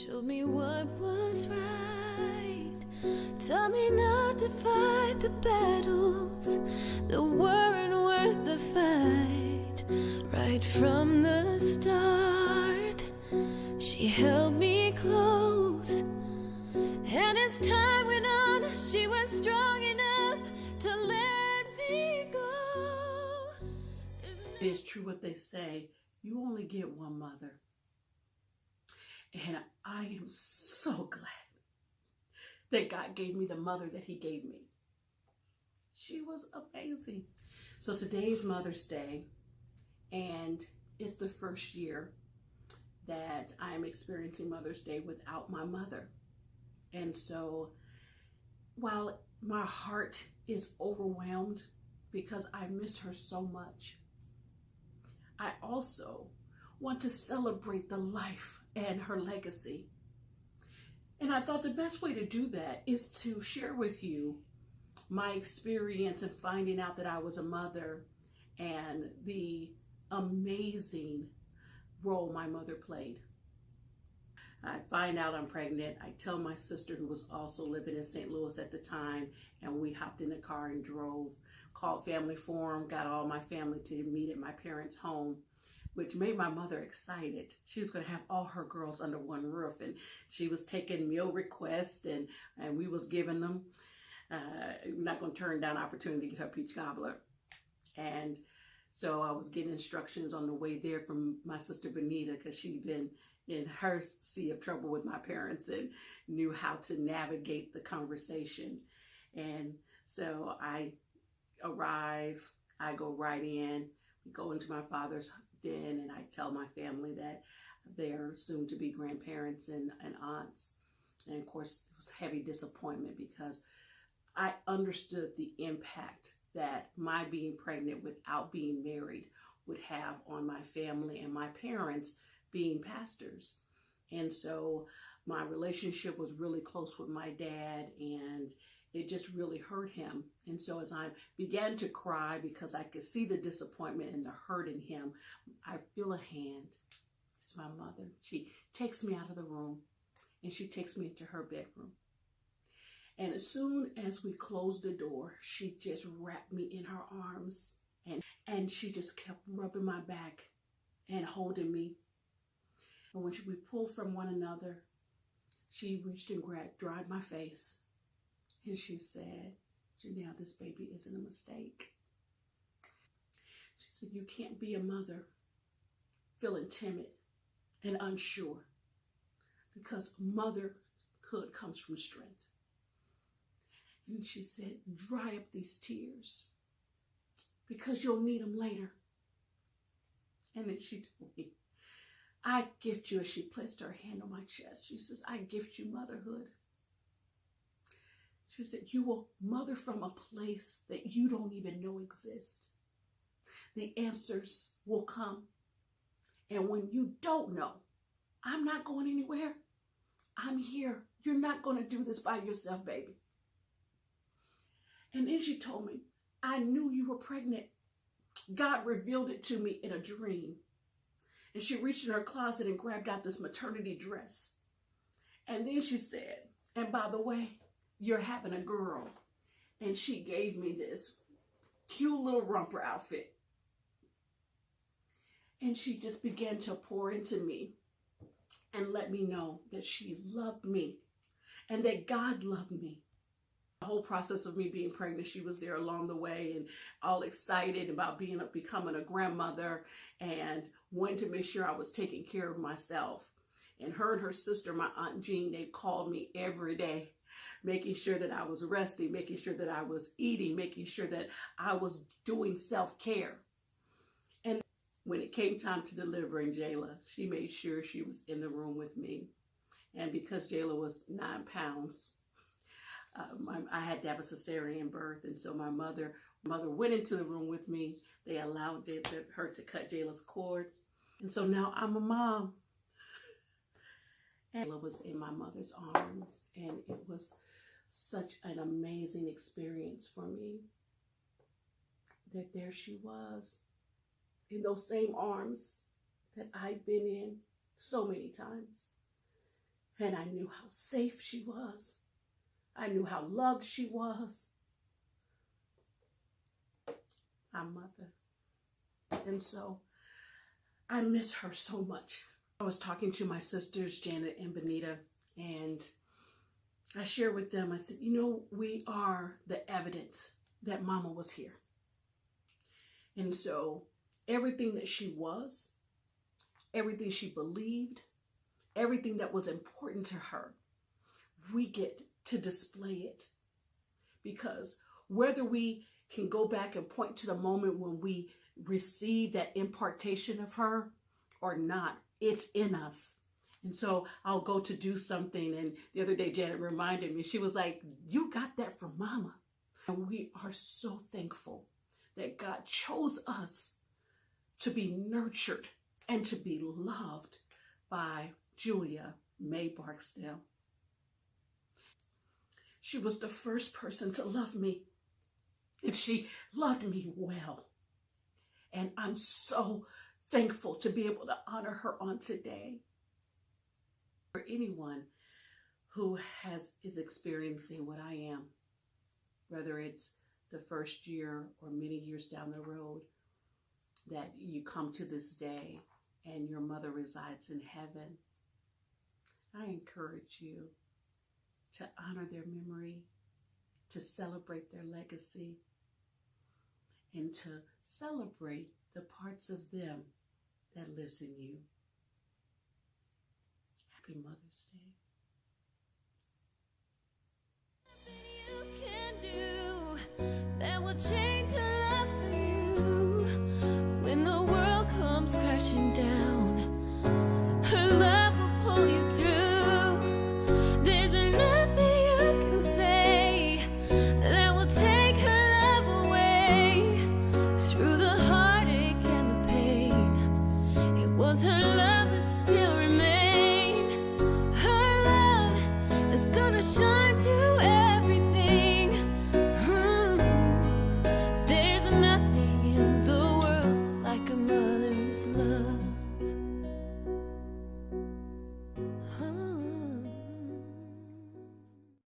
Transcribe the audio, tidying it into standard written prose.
Showed me what was right. Taught me not to fight the battles that weren't worth the fight. Right from the start, she held me close. And as time went on, she was strong enough to let me go. It's true what they say, you only get one mother. And I am so glad that God gave me the mother that he gave me. She was amazing. So today's Mother's Day, and it's the first year that I'm experiencing Mother's Day without my mother. And so while my heart is overwhelmed because I miss her so much, I also want to celebrate the life and her legacy. And I thought the best way to do that is to share with you my experience in finding out that I was a mother and the amazing role my mother played. I find out I'm pregnant. I tell my sister, who was also living in St. Louis at the time, and we hopped in the car and drove, called Family Forum, got all my family to meet at my parents' home, which made my mother excited. She was going to have all her girls under one roof, and she was taking meal requests, and we was giving them. Not going to turn down opportunity to get her peach cobbler. And so I was getting instructions on the way there from my sister Benita, because she'd been in her sea of trouble with my parents and knew how to navigate the conversation. And so I arrive, I go right in, we go into my father's den, and I tell my family that they're soon to be grandparents and aunts. And of course, it was heavy disappointment because I understood the impact that my being pregnant without being married would have on my family and my parents being pastors. And so my relationship was really close with my dad, and it just really hurt him. And so as I began to cry because I could see the disappointment and the hurt in him, I feel a hand. It's my mother. She takes me out of the room and she takes me into her bedroom. And as soon as we closed the door, she just wrapped me in her arms, and she just kept rubbing my back and holding me. And when we pulled from one another, she reached and dried my face. And she said, "Janelle, this baby isn't a mistake." She said, "You can't be a mother feeling timid and unsure, because motherhood comes from strength." And she said, "Dry up these tears because you'll need them later." And then she told me, "I gift you," as she placed her hand on my chest, she says, "I gift you motherhood." She said, "You will mother from a place that you don't even know exists. The answers will come. And when you don't know, I'm not going anywhere. I'm here. You're not going to do this by yourself, baby." And then she told me, "I knew you were pregnant. God revealed it to me in a dream." And she reached in her closet and grabbed out this maternity dress. And then she said, "And by the way, you're having a girl." And she gave me this cute little romper outfit. And she just began to pour into me and let me know that she loved me and that God loved me. The whole process of me being pregnant, she was there along the way and all excited about becoming a grandmother, and wanted to make sure I was taking care of myself. And her sister, my Aunt Jean, they called me every day, making sure that I was resting, making sure that I was eating, making sure that I was doing self-care. And when it came time to delivering Jayla, she made sure she was in the room with me. And because Jayla was 9 pounds, I had to have a cesarean birth, and so my mother went into the room with me. They allowed her to cut Jayla's cord, and so now I'm a mom. And Jayla was in my mother's arms, and it was such an amazing experience for me that there she was in those same arms that I'd been in so many times. And I knew how safe she was. I knew how loved she was. My mother. And so I miss her so much. I was talking to my sisters, Janet and Benita, and I shared with them, I said, you know, we are the evidence that Mama was here. And so everything that she was, everything she believed, everything that was important to her, we get to display it. Because whether we can go back and point to the moment when we received that impartation of her or not, it's in us. And so I'll go to do something, and the other day Janet reminded me, she was like, you got that from Mama. And we are so thankful that God chose us to be nurtured and to be loved by Julia May Barksdale. She was the first person to love me, and she loved me well. And I'm so thankful to be able to honor her on today. For anyone who is experiencing what I am, whether it's the first year or many years down the road, that you come to this day and your mother resides in heaven, I encourage you to honor their memory, to celebrate their legacy, and to celebrate the parts of them that lives in you. Happy Mother's Day. You can do that will change her love for you. When the world comes crashing down, her love will pull you through. There's nothing you can say that will take her love away. Through the heartache and the pain, it was her love that still remained. Her love is gonna shine.